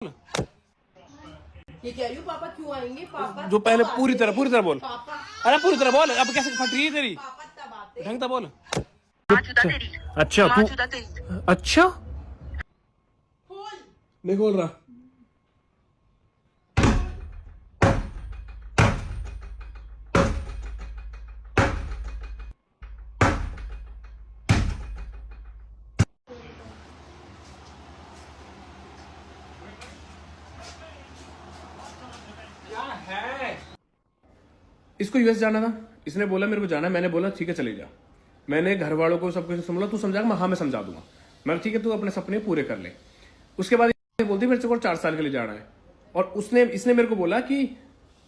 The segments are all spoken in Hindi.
ये कह रही हूँ पापा क्यों आएंगे। पापा जो पहले पूरी तरह बोल। पापा अरे पूरी तरह बोल। अब कैसे फट रही है तेरी? पापा तब आते ढंग से बोल। अच्छा तू अच्छा खोल। नहीं खोल रहा। क्या है? इसको यूएस जाना था। इसने बोला मेरे को जाना है। मैंने बोला ठीक है चले जा। मैंने घर वालों को सब कुछ समझा। तू समझा? हाँ मैं समझा दूंगा। मैं ठीक है तू अपने सपने पूरे कर ले। उसके बाद ये बोलती मेरे को 4 साल के लिए जाना है। और इसने मेरे को बोला कि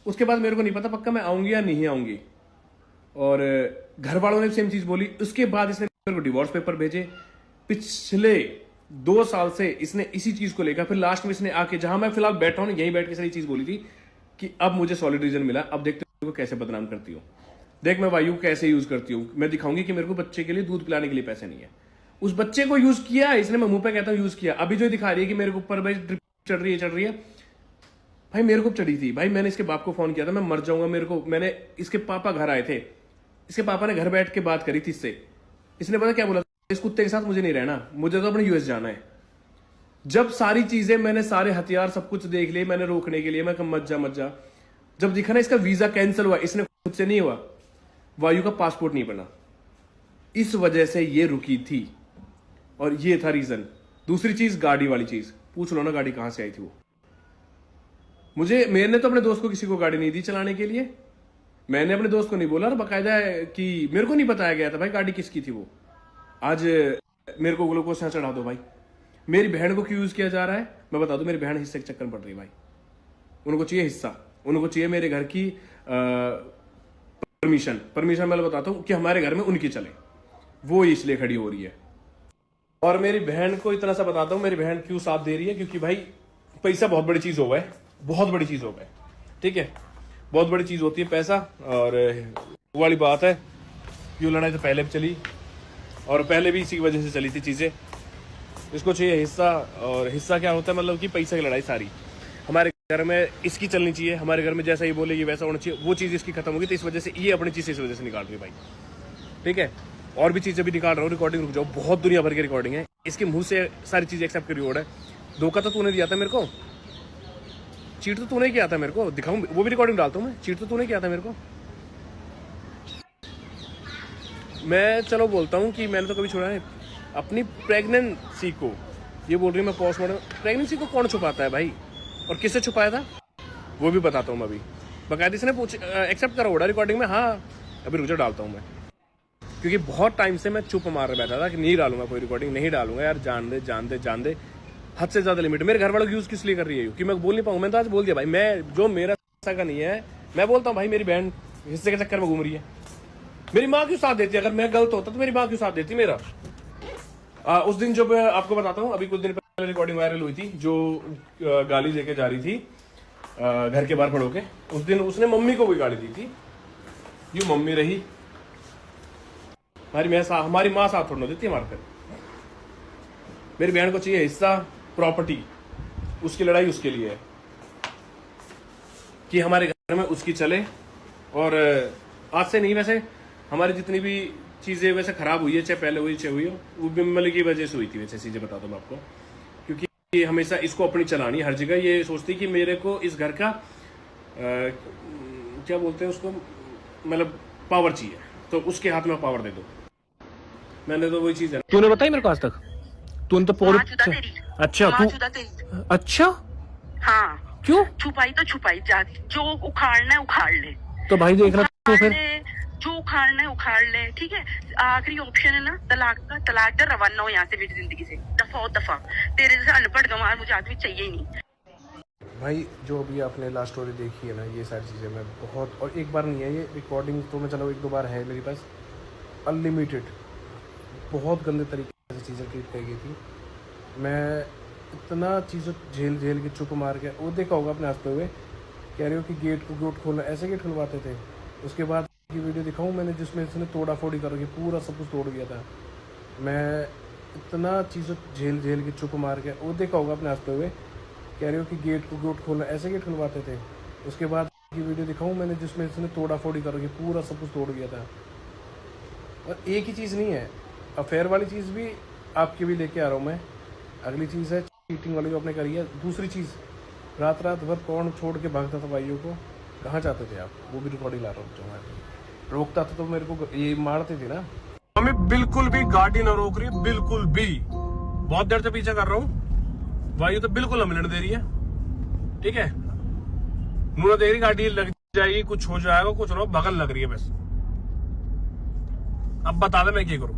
उसके बाद मेरे को नहीं पता पक्का मैं आऊंगी या नहीं आऊंगी। और घर वालों ने सेम चीज बोली। उसके बाद इसने मेरे को डिवोर्स पेपर भेजे। पिछले 2 साल से इसने इसी चीज को लेकर फिर लास्ट में इसने आके जहां मैं फिलहाल बैठा हूं यहीं बैठ के सारी चीज बोली थी कि अब मुझे सॉलिड रीजन मिला। अब देखते हो कैसे बदनाम करती हूँ। देख मैं वायु कैसे यूज करती हूँ। मैं दिखाऊंगी कि मेरे को बच्चे के लिए दूध पिलाने के लिए पैसे नहीं है। उस बच्चे को यूज किया इसने। मैं मुंह पे कहता हूँ यूज किया। अभी जो दिखा रही है कि मेरे को ऊपर भाई ड्रिप चढ़ रही है। भाई मेरे को चढ़ी थी। भाई मैंने इसके बाप को फोन किया था मैं मर जाऊंगा। मैंने इसके पापा घर आए थे। इसके पापा ने घर बैठ के बात करी थी इससे। इसने पता क्या बोला? इस कुत्ते के साथ मुझे नहीं रहना। मुझे तो अपने यूएस जाना है। जब सारी चीजें मैंने सारे हथियार सब कुछ देख लिए मैंने रोकने के लिए। मैं मत जा। जब दिखा ना इसका वीजा कैंसिल हुआ। इसने खुद से नहीं हुआ। वायु का पासपोर्ट नहीं बना। इस वजह से ये रुकी थी। और ये था रीजन। दूसरी चीज गाड़ी वाली चीज। पूछ लो ना गाड़ी कहां से आई थी वो। मैंने तो अपने दोस्त को किसी को गाड़ी नहीं दी चलाने के लिए। मैंने अपने दोस्त को नहीं बोला और बाकायदा कि मेरे को नहीं बताया गया था भाई गाड़ी किसकी थी वो। आज मेरे को ग्लूकोज यहाँ चढ़ा दो भाई। मेरी बहन को क्यों यूज किया जा रहा है मैं बता दूं। मेरी बहन हिस्से के चक्कर में पड़ रही है भाई। उनको चाहिए हिस्सा। उनको चाहिए मेरे घर की परमिशन मैं बताता हूं कि हमारे घर में उनकी चले। वो इसलिए खड़ी हो रही है। और मेरी बहन को इतना सा बताता हूं मेरी बहन क्यों साथ दे रही है। क्योंकि भाई पैसा बहुत बड़ी चीज हो गया है। बहुत बड़ी चीज हो गया। ठीक है बहुत बड़ी चीज होती है पैसा। और वो वाली बात है ये लड़ाई तो पहले भी चली और पहले भी इसी की वजह से चली थी चीजें। इसको चाहिए हिस्सा। और हिस्सा क्या होता है मतलब कि पैसा की लड़ाई सारी हमारे घर में इसकी चलनी चाहिए। हमारे घर में जैसा ये बोलेगी वैसा होना चाहिए। वो चीज इसकी खत्म होगी तो इस वजह से ये अपनी चीज इस वजह से निकाल रही है भाई। ठीक है और भी चीजें भी निकाल रहा हूँ। रिकॉर्डिंग रुक जाओ। बहुत दुनिया भर की रिकॉर्डिंग है। इसके मुंह से सारी चीजें एक्सेप्ट करी है। धोखा तो तूने दिया था मेरे को। चीट तो तूने किया था मेरे को। दिखाऊं वो भी रिकॉर्डिंग डालता हूं मैं। चीट तो तूने किया था मेरे को। मैं चलो बोलता हूं कि मैंने तो कभी छोड़ा है अपनी प्रेगनेंसी को। ये बोल रही है मैं पोस्टमार्टम। प्रेगनेंसी को कौन छुपाता है भाई और किससे छुपाया था वो भी बताता हूं मैं अभी। बाकायदा इसने एक्सेप्ट करा होगा रिकॉर्डिंग में। हाँ अभी रुक जाओ डालता हूं मैं। क्योंकि बहुत टाइम से मैं चुप मार बैठा था कि नहीं डालूंगा कोई रिकॉर्डिंग नहीं डालूंगा यार। जान दे हद से ज्यादा लिमिट। मेरे घर वालों की यूज किस लिए कर रही है कि मैं बोल नहीं पाऊंगा। मैंने तो आज बोल दिया भाई मैं जो मेरा ऐसा का नहीं है। मैं बोलता हूँ भाई मेरी बहन हिस्से के चक्कर में घूम रही है। मेरी माँ क्यों साथ देती है? अगर मैं गलत होता तो मेरी माँ क्यों साथ देती मेरा? उस दिन जब आपको बताता हूँ अभी कुछ दिन पहले रिकॉर्डिंग वायरल हुई थी जो गाली देके जा रही थी घर के बाहर खड़ो के। उस दिन उसने मम्मी को भी गाली दी थी। यूं मम्मी रही हमारी माँ साथ थोड़ा देती है हमारे। मेरी बहन को चाहिए हिस्सा प्रॉपर्टी। उसकी लड़ाई उसके लिए है कि हमारे घर में उसकी चले। और आज से नहीं वैसे हमारी जितनी भी चीजें वैसे खराब हुई है चाहे पहले हुई चाहे हुई हो वो बिमल की वजह से हुई थी। वैसे चीजें बता दूं मैं आपको। क्योंकि हमेशा इसको अपनी चलानी हर जगह। ये सोचती कि मेरे को इस घर का क्या बोलते हैं उसको मतलब पावर चाहिए तो उसके हाथ में पावर दे दो। मैंने तो वही चीज है। तूने बताई मेरे को आज तक? तूने तो पूरी अच्छा अच्छा हाँ क्यों छुपाई तो छुपाई जा। जो उखाड़ना है उखाड़ ले। तो भाई देख रहा तो फिर जो उखाड़ना है उखाड़ ले। ठीक है आखिरी ऑप्शन है ना तलाक का। तलाक कर रवाना हो यहाँ से मेरी जिंदगी से। दफा तेरे जैसे अनपढ़ गंवार मुझे आदमी चाहिए ही नहीं। भाई जो अभी आपने लास्ट स्टोरी देखी है ना ये सारी चीज़ें मैं बहुत और एक बार नहीं है ये रिकॉर्डिंग तो मैं चलो 1-2 बार है मेरे पास अनलिमिटेड। बहुत गंदे तरीके से चीज़ें ट्रीट की गई थी। मैं इतना चीज़ों झेल के चुप मार के वो देखा होगा अपने हंसते हुए कह रहे हो कि गेट खोलना ऐसे गेट खुलवाते थे। उसके बाद की वीडियो दिखाऊं मैंने जिसमें इसने तोड़ा फोड़ी करके पूरा सब कुछ तोड़ गया था। मैं इतना चीज़ों झेल के चुप मार के वो देखा होगा अपने हंसते हुए कह रहे हो कि गेट खोलना, ऐसे गेट खुलवाते थे। उसके बाद की वीडियो दिखाऊं मैंने जिसमें इसने तोड़ा फोड़ी कर रखी, पूरा सब कुछ तोड़ गया था। और एक ही चीज़ नहीं है, अफेयर वाली चीज़ भी आपके भी लेके आ रहा हूँ मैं। अगली चीज़ है चीटिंग वाली जो आपने करी है। दूसरी चीज़, रात भर कौन छोड़ के भागता था भाइयों को, कहाँ जाते थे आप, वो भी रिकॉर्डिंग ला रहा हूँ। जो मैं रोकता था तो मेरे को ये मारते थे ना। हमें बिल्कुल भी गाड़ी ना रोक रही है, बिल्कुल भी। बहुत देर से पीछे कर रहा हूँ, भाई तो बिल्कुल हमें दे रही है। ठीक है, मुझे देख रही गाड़ी लग जाएगी, कुछ हो जाएगा, कुछ ना हो, बगल लग रही है बस। अब बता दे मैं क्या करूँ।